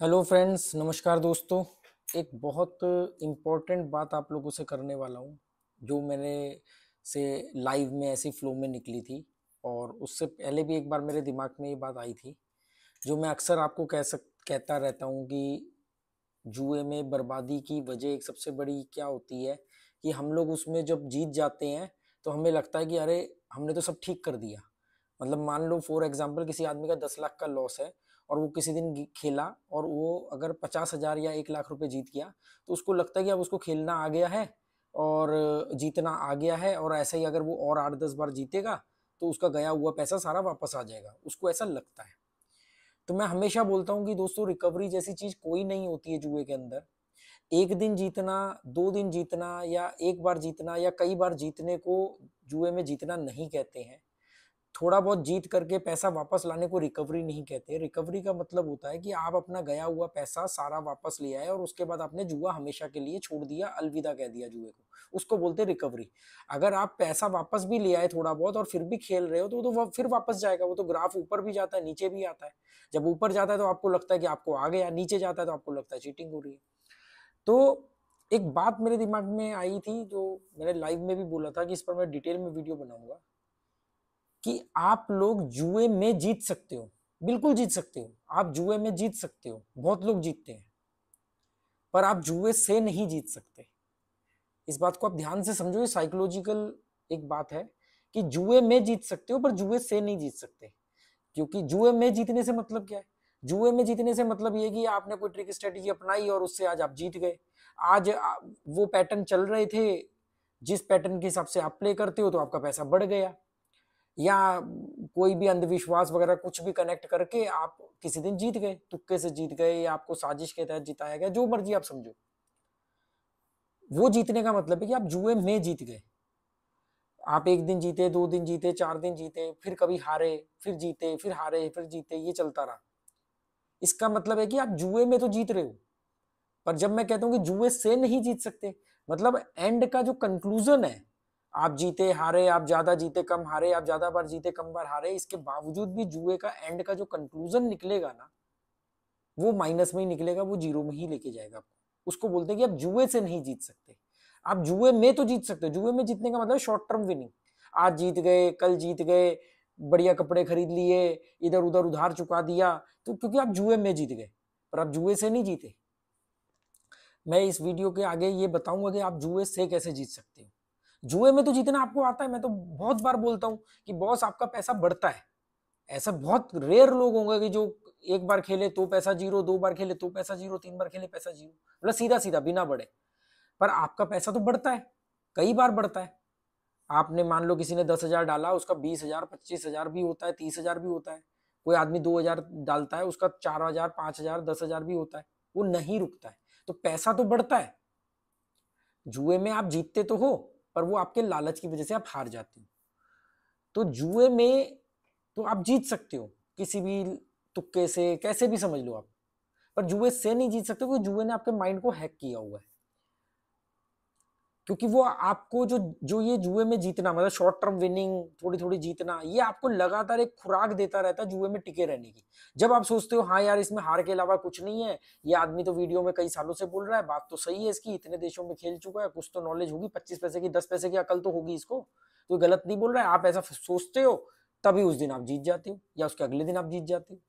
Hello friends, नमस्कार दोस्तों। एक बहुत इम्पोर्टेंट बात आप लोगों से करने वाला हूँ, जो मैंने से लाइव में ऐसी फ्लो में निकली थी और उससे पहले भी एक बार मेरे दिमाग में ये बात आई थी, जो मैं अक्सर आपको कहता रहता हूँ कि जुए में बर्बादी की वजह एक सबसे बड़ी क्या होती है कि हम लोग उसमें जब जीत जाते हैं तो हमें लगता है कि अरे हमने तो सब ठीक कर दिया। मतलब मान लो फॉर एग्जांपल किसी आदमी का 10 लाख का लॉस है और वो किसी दिन खेला और वो अगर 50,000 या 1 लाख रुपए जीत गया, तो उसको लगता है कि अब उसको खेलना आ गया है और जीतना आ गया है, और ऐसे ही अगर वो और 8-10 बार जीतेगा तो उसका गया हुआ पैसा सारा वापस आ जाएगा, उसको ऐसा लगता है। तो मैं हमेशा बोलता हूँ कि दोस्तों, रिकवरी जैसी चीज कोई नहीं होती है जुए के अंदर। एक दिन जीतना, 2 दिन जीतना या एक बार जीतना या कई बार जीतने को जुए में जीतना नहीं कहते हैं। थोड़ा बहुत जीत करके पैसा वापस लाने को रिकवरी नहीं कहते। रिकवरी का मतलब होता है कि आप अपना गया हुआ पैसा सारा वापस ले आए और उसके बाद आपने जुआ हमेशा के लिए छोड़ दिया, अलविदा कह दिया जुए को, उसको बोलते हैं रिकवरी। अगर आप पैसा वापस भी ले आए थोड़ा बहुत और फिर भी खेल रहे हो तो वो फिर वापस जाएगा। वो तो ग्राफ ऊपर भी जाता है, नीचे भी आता है। जब ऊपर जाता है तो आपको लगता है कि आपको आ गया, नीचे जाता है तो आपको लगता है चीटिंग हो रही है। तो एक बात मेरे दिमाग में आई थी, जो मैंने लाइव में भी बोला था कि इस पर मैं डिटेल में वीडियो बनाऊंगा, कि आप लोग जुए में जीत सकते हो। बिल्कुल जीत सकते हो, आप जुए में जीत सकते हो, बहुत लोग जीतते हैं, पर आप जुए से नहीं जीत सकते। इस बात को आप ध्यान से समझो, ये साइकोलॉजिकल एक बात है कि जुए में जीत सकते हो पर जुए से नहीं जीत सकते। क्योंकि जुए में जीतने से मतलब क्या है? जुए में जीतने से मतलब ये कि आपने कोई ट्रिक स्ट्रेटेजी अपनाई और उससे आज आप जीत गए। आज वो पैटर्न चल रहे थे, जिस पैटर्न के हिसाब से आप प्ले करते हो तो आपका पैसा बढ़ गया। या कोई भी अंधविश्वास वगैरह कुछ भी कनेक्ट करके आप किसी दिन जीत गए, तुक्के से जीत गए, या आपको साजिश के तहत जिताया गया, जो मर्जी आप समझो। वो जीतने का मतलब है कि आप जुए में जीत गए। आप एक दिन जीते, 2 दिन जीते, 4 दिन जीते, फिर कभी हारे, फिर जीते, फिर हारे, फिर जीते, ये चलता रहा। इसका मतलब है कि आप जुए में तो जीत रहे हो। पर जब मैं कहता हूं कि जुए से नहीं जीत सकते, मतलब एंड का जो कंक्लूजन है, आप जीते हारे, आप ज्यादा जीते कम हारे, आप ज्यादा बार जीते कम बार हारे, इसके बावजूद भी जुए का एंड का जो कंक्लूजन निकलेगा ना, वो माइनस में ही निकलेगा, वो जीरो में ही लेके जाएगा आपको। उसको बोलते हैं कि आप जुए से नहीं जीत सकते। आप जुए में तो जीत सकते हो। जुए में जीतने का मतलब शॉर्ट टर्म विनिंग। आज जीत गए, कल जीत गए, बढ़िया कपड़े खरीद लिए, इधर उधर उधार चुका दिया, तो क्योंकि आप जुए में जीत गए, पर आप जुए से नहीं जीते। मैं इस वीडियो के आगे ये बताऊंगा कि आप जुए से कैसे जीत सकते हो। जुए में तो जीतना आपको आता है। मैं तो बहुत बार बोलता हूं कि बॉस आपका पैसा बढ़ता है। ऐसा बहुत रेयर लोग होंगे कि जो एक बार खेले तो पैसा जीरो, 2 बार खेले तो पैसा जीरो, 3 बार खेले पैसा जीरो, मतलब सीधा सीधा बिना बढ़े। पर आपका पैसा तो बढ़ता है, कई बार बढ़ता है। आपने मान लो किसी ने 10,000 डाला, उसका 20,000, 25,000 भी होता है, 30,000 भी होता है। कोई आदमी 2,000 डालता है, उसका 4,000, 5,000, 10,000 भी होता है। वो नहीं रुकता है, तो पैसा तो बढ़ता है। जुए में आप जीतते तो हो, पर वो आपके लालच की वजह से आप हार जाते हो। तो जुए में तो आप जीत सकते हो किसी भी तुक्के से, कैसे भी समझ लो आप, पर जुए से नहीं जीत सकते, क्योंकि जुए ने आपके माइंड को हैक किया हुआ है। क्योंकि वो आपको जो जो ये जुए में जीतना, मतलब शॉर्ट टर्म विनिंग, थोड़ी थोड़ी जीतना, ये आपको लगातार एक खुराक देता रहता है जुए में टिके रहने की। जब आप सोचते हो हाँ यार, इसमें हार के अलावा कुछ नहीं है, ये आदमी तो वीडियो में कई सालों से बोल रहा है, बात तो सही है इसकी, इतने देशों में खेल चुका है, कुछ तो नॉलेज होगी, 25 पैसे की 10 पैसे की अकल तो होगी इसको, तो गलत नहीं बोल रहा है, आप ऐसा सोचते हो, तभी उस दिन आप जीत जाते हो या उसके अगले दिन आप जीत जाते हो।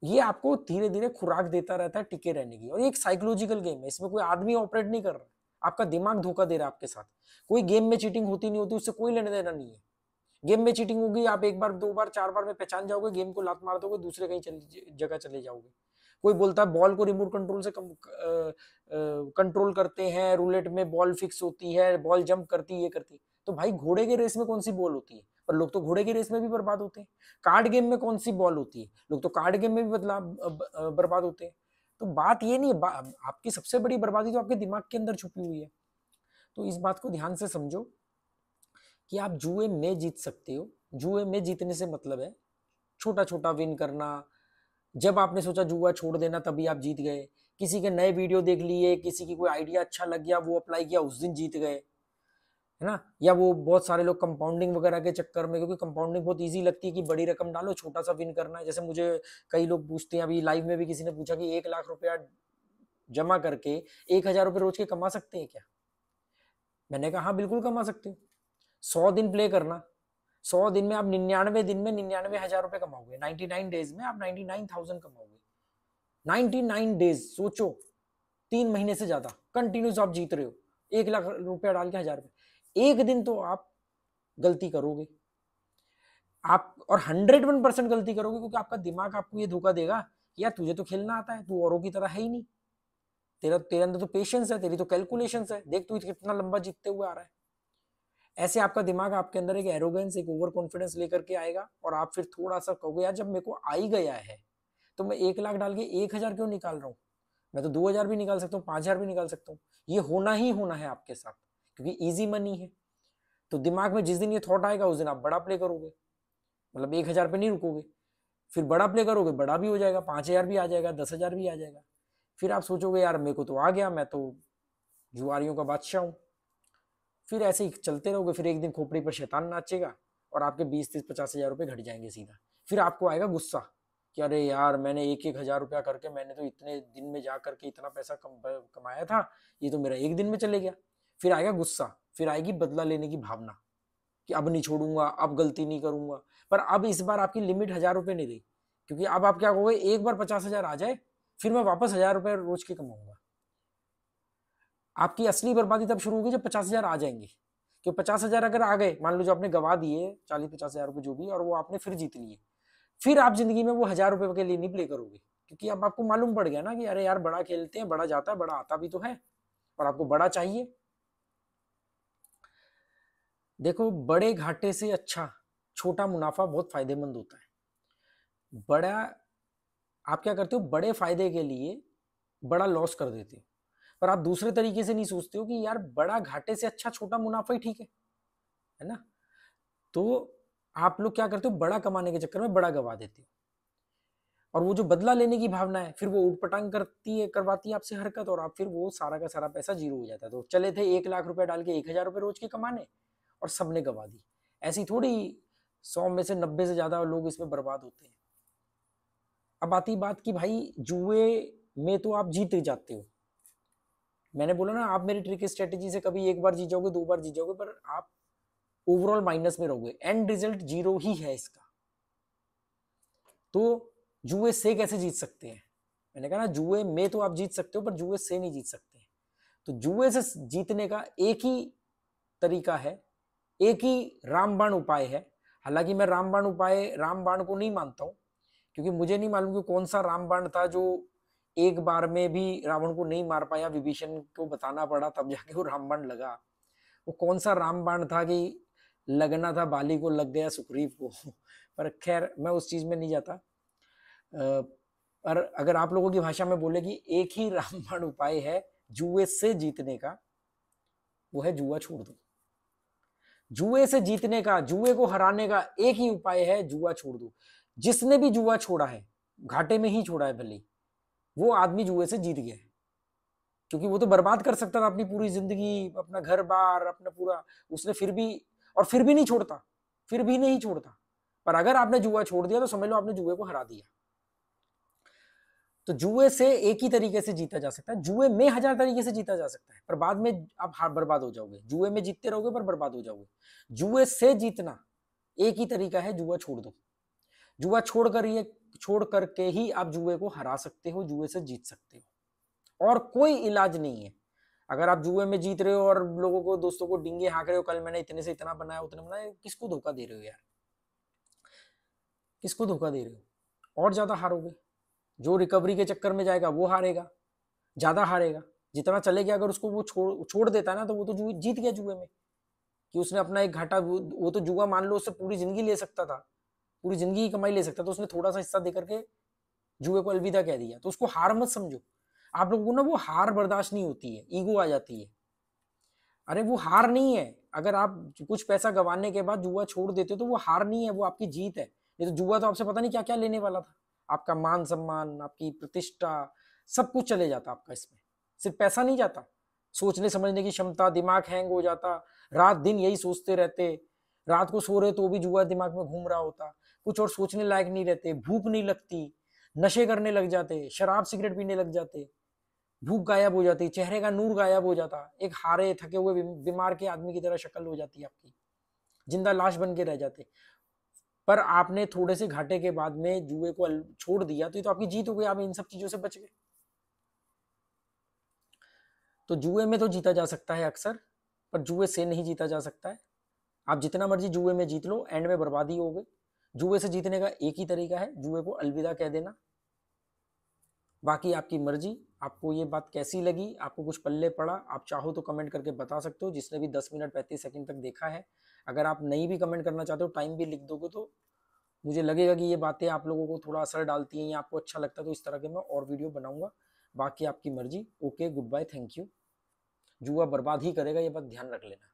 ये आपको धीरे धीरे खुराक देता रहता है टिके रहने की। और ये एक साइकोलॉजिकल गेम है, इसमें कोई आदमी ऑपरेट नहीं कर रहा, आपका दिमाग धोखा दे रहा है आपके साथ। कोई गेम में चीटिंग होती नहीं होती, उससे कोई लेने देना नहीं है। गेम में चीटिंग होगी, आप एक बार 2 बार 4 बार में पहचान जाओगे, गेम को लात मार दोगे, दूसरे कहीं जगह चले जाओगे। कोई बोलता है बॉल को रिमोट कंट्रोल से कंट्रोल करते हैं, रूलेट में बॉल फिक्स होती है, बॉल जंप करती है, ये करती है। तो भाई घोड़े के रेस में कौन सी बॉल होती है? पर लोग तो घोड़े की रेस में भी बर्बाद होते हैं। कार्ड गेम में कौन सी बॉल होती है? लोग तो कार्ड गेम में भी बर्बाद होते हैं। तो बात ये नहीं है, आपकी सबसे बड़ी बर्बादी तो आपके दिमाग के अंदर छुपी हुई है। तो इस बात को ध्यान से समझो कि आप जुए में जीत सकते हो। जुए में जीतने से मतलब है छोटा छोटा विन करना। जब आपने सोचा जुआ छोड़ देना, तभी आप जीत गए। किसी के नए वीडियो देख लिए, किसी की कोई आइडिया अच्छा लग गया, वो अप्लाई किया, उस दिन जीत गए। है ना। या वो बहुत सारे लोग कंपाउंडिंग वगैरह के चक्कर में, क्योंकि कंपाउंडिंग बहुत इजी लगती है कि बड़ी रकम डालो छोटा सा विन करना है। जैसे मुझे कई लोग पूछते हैं, अभी लाइव में भी किसी ने पूछा कि 1 लाख रुपया जमा करके 1,000 रुपये रोज के कमा सकते हैं क्या। मैंने कहा हाँ बिल्कुल कमा सकते हो। 100 दिन प्ले करना, 100 दिन में आप 99 दिन में 99,000 रुपये कमाओगे। 99 डेज में आप 99,000 कमाओगे। 99 डेज सोचो, 3 महीने से ज्यादा कंटिन्यूस आप जीत रहे हो, 1 लाख रुपया डाल के 1,000 रुपये। एक दिन तो आप गलती करोगे आप, और 101% गलती करोगे, क्योंकि आपका दिमाग आपको ये धोखा देगा कि यार तुझे तो खेलना आता है, तू औरों की तरह है ही नहीं, तेरे अंदर तो पेशेंस है, तेरी तो कैलकुलेशंस है, देख तू कितना लंबा जीतते हुए आ रहा है। ऐसे आपका दिमाग आपके अंदर एक एरोगेंस, एक ओवर कॉन्फिडेंस लेकर के आएगा, और आप फिर थोड़ा सा कहोगे यार जब मेरे को आ ही गया है तो मैं 1 लाख डाल के 1,000 क्यों निकाल रहा हूँ, मैं तो 2,000 भी निकाल सकता हूँ, 5,000 भी निकाल सकता हूँ। ये होना ही होना है आपके साथ, क्योंकि इजी मनी है। तो दिमाग में जिस दिन ये थॉट आएगा उस दिन आप बड़ा प्ले करोगे, मतलब 1,000 पे नहीं रुकोगे, फिर बड़ा प्ले करोगे, बड़ा भी हो जाएगा, 5,000 भी आ जाएगा, 10,000 भी आ जाएगा। फिर आप सोचोगे यार मेरे को तो आ गया, मैं तो जुआरियों का बादशाह हूँ। फिर ऐसे ही चलते रहोगे, फिर एक दिन खोपड़ी पर शैतान नाचेगा और आपके 20, 30, 50,000 रुपये घट जाएंगे सीधा। फिर आपको आएगा गुस्सा कि अरे यार मैंने 1,000 रुपया करके मैंने तो इतने दिन में जा करके इतना पैसा कमाया था, ये तो मेरा एक दिन में चले गया। फिर आएगा गुस्सा, फिर आएगी बदला लेने की भावना कि अब नहीं छोड़ूंगा, अब गलती नहीं करूंगा। पर अब इस बार आपकी लिमिट 1,000 रुपये नहीं रही, क्योंकि अब आप क्या कहोगे, एक बार 50,000 आ जाए फिर मैं वापस 1,000 रुपये रोज के कमाऊंगा। आपकी असली बर्बादी तब शुरू होगी जब 50,000 आ जाएंगे। कि 50,000 अगर आ गए, मान लो जो आपने गवा दिए 40-50,000 रुपये जो भी, और वो आपने फिर जीत लिए, फिर आप जिंदगी में वो 1,000 रुपये के लिए नहीं प्ले करोगे, क्योंकि अब आपको मालूम पड़ गया ना कि अरे यार बड़ा खेलते हैं, बड़ा जाता है, बड़ा आता भी तो है, और आपको बड़ा चाहिए। देखो बड़े घाटे से अच्छा छोटा मुनाफा बहुत फायदेमंद होता है। बड़ा, आप क्या करते हो, बड़े फायदे के लिए बड़ा लॉस कर देते हो, पर आप दूसरे तरीके से नहीं सोचते हो कि यार बड़ा घाटे से अच्छा छोटा मुनाफा ही ठीक है ना। तो आप लोग क्या करते हो, बड़ा कमाने के चक्कर में बड़ा गवा देते हो, और वो जो बदला लेने की भावना है फिर वो उटपटांग करवाती है आपसे हरकत, और आप फिर वो सारा का सारा पैसा जीरो हो जाता है। तो चले थे 1 लाख रुपया डाल के 1,000 रुपये रोज के कमाने, और सबने गवा दी। ऐसी थोड़ी 100 में से 90 से ज्यादा लोग इसमें बर्बाद होते हैं। अब आती बात कि भाई जुए में तो आप जीत जाते हो, मैंने बोला ना आप मेरी ट्रिक स्ट्रेटेजी से कभी एक बार जीत जाओगे, 2 बार जीत जाओगे, पर आप ओवरऑल माइनस में रहोगे, एंड रिजल्ट जीरो ही है इसका। तो जुए से कैसे जीत सकते हैं, मैंने कहा ना जुए में तो आप जीत सकते हो, पर जुए से नहीं जीत सकते। तो जुए से जीतने का एक ही तरीका है, एक ही रामबाण उपाय है। हालांकि मैं रामबाण को नहीं मानता हूं, क्योंकि मुझे नहीं मालूम कि कौन सा रामबाण था जो एक बार में भी रावण को नहीं मार पाया, विभीषण को बताना पड़ा तब जाके वो रामबाण लगा। वो कौन सा रामबाण था कि लगना था बाली को, लग गया सुग्रीव को पर खैर मैं उस चीज में नहीं जाता। पर अगर आप लोगों की भाषा में बोले कि एक ही रामबाण उपाय है जुए से जीतने का, वो है जुआ छोड़ दो। जुए से जीतने का, जुए को हराने का एक ही उपाय है, जुआ छोड़ दो। जिसने भी जुआ छोड़ा है, घाटे में ही छोड़ा है भले, वो आदमी जुए से जीत गया है। क्योंकि वो तो बर्बाद कर सकता था अपनी पूरी जिंदगी, अपना घर बार, अपना पूरा, उसने फिर भी, और फिर भी नहीं छोड़ता, फिर भी नहीं छोड़ता। पर अगर आपने जुआ छोड़ दिया तो समझ लो आपने जुए को हरा दिया। तो जुए से एक ही तरीके से जीता जा सकता है, जुए में 1,000 तरीके से जीता जा सकता है, पर बाद में आप हार बर्बाद हो जाओगे। जुए में जीतते रहोगे पर बर्बाद हो जाओगे। जुए से जीतना एक ही तरीका है, जुआ छोड़ दो। जुआ छोड़ करके ही आप जुए को हरा सकते हो, जुए से जीत सकते हो, और कोई इलाज नहीं है। अगर आप जुए में जीत रहे हो और लोगों को, दोस्तों को डिंगे हाँक रहे हो, कल मैंने इतने से इतना बनाया, उतने बनाया, किसको धोखा दे रहे हो यार, किसको धोखा दे रहे हो, और ज्यादा हारोगे। जो रिकवरी के चक्कर में जाएगा वो हारेगा, ज्यादा हारेगा। जितना चले गया अगर उसको वो छोड़ देता है ना, तो वो तो जीत गया जुए में, कि उसने अपना एक घाटा, वो तो जुआ मान लो उससे पूरी जिंदगी ले सकता था, पूरी जिंदगी की कमाई ले सकता था, तो उसने थोड़ा सा हिस्सा देकर के जुए को अलविदा कह दिया। तो उसको हार मत समझो। आप लोगों को ना वो हार बर्दाश्त नहीं होती है, ईगो आ जाती है। अरे वो हार नहीं है, अगर आप कुछ पैसा गंवाने के बाद जुआ छोड़ देते हो तो वो हार नहीं है, वो आपकी जीत है। नहीं तो जुआ तो आपसे पता नहीं क्या क्या लेने वाला था, आपका मान सम्मान, आपकी प्रतिष्ठा, सब कुछ चले जाता आपका इसमें, सिर्फ पैसा नहीं जाता। सोचने समझने की क्षमता, दिमाग हैंग हो जाता, रात दिन यही सोचते रहते, रात को सो रहे तो भी जुआ दिमाग में घूम रहा होता, कुछ और सोचने लायक नहीं रहते, भूख नहीं लगती, नशे करने लग जाते, शराब सिगरेट पीने लग जाते, भूख गायब हो जाती, चेहरे का नूर गायब हो जाता, एक हारे थके हुए बीमार के आदमी की तरह शक्ल हो जाती आपकी, जिंदा लाश बन के रह जाते। पर आपने थोड़े से घाटे के बाद में जुए को छोड़ दिया, तो ये तो आपकी जीत हो गई, आप इन सब चीजों से बच गए। तो जुए में तो जीता जा सकता है अक्सर, पर जुए से नहीं जीता जा सकता है। आप जितना मर्जी जुए में जीत लो, एंड में बर्बादी हो गई। जुए से जीतने का एक ही तरीका है, जुए को अलविदा कह देना। बाकी आपकी मर्जी, आपको ये बात कैसी लगी, आपको कुछ पल्ले पड़ा, आप चाहो तो कमेंट करके बता सकते हो, जिसने भी 10 मिनट 35 सेकंड तक देखा है। अगर आप नहीं भी कमेंट करना चाहते हो, टाइम भी लिख दोगे, तो मुझे लगेगा कि ये बातें आप लोगों को थोड़ा असर डालती हैं या आपको अच्छा लगता है, तो इस तरह के मैं और वीडियो बनाऊंगा। बाकी आपकी मर्जी। Okay, goodbye, thank you. जुआ बर्बाद ही करेगा, ये बात ध्यान रख लेना।